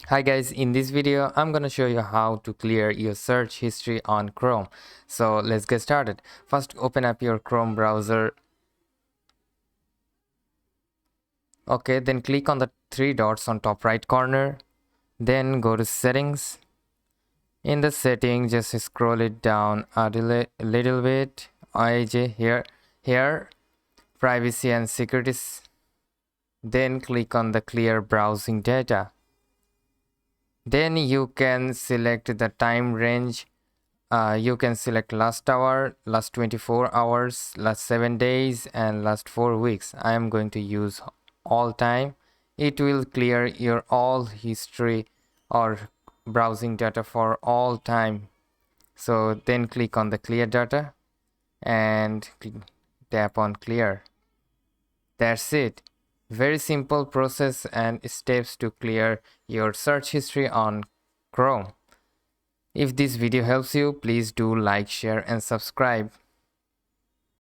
Hi guys, in this video I'm gonna show you how to clear your search history on Chrome. So let's get started. First open up your Chrome browser. Okay, then click on the three dots on top right corner. Then go to settings. In the settings, just scroll it down a little bit. IJ here, privacy and security. Then click on the clear browsing data. Then you can select the time range. You can select last hour, last 24 hours, last 7 days, and last 4 weeks. I am going to use all time. It will clear your all history or browsing data for all time. So then click on the clear data and tap on clear. That's it. Very simple process and steps to clear your search history on Chrome. If this video helps you, please do like, share and subscribe.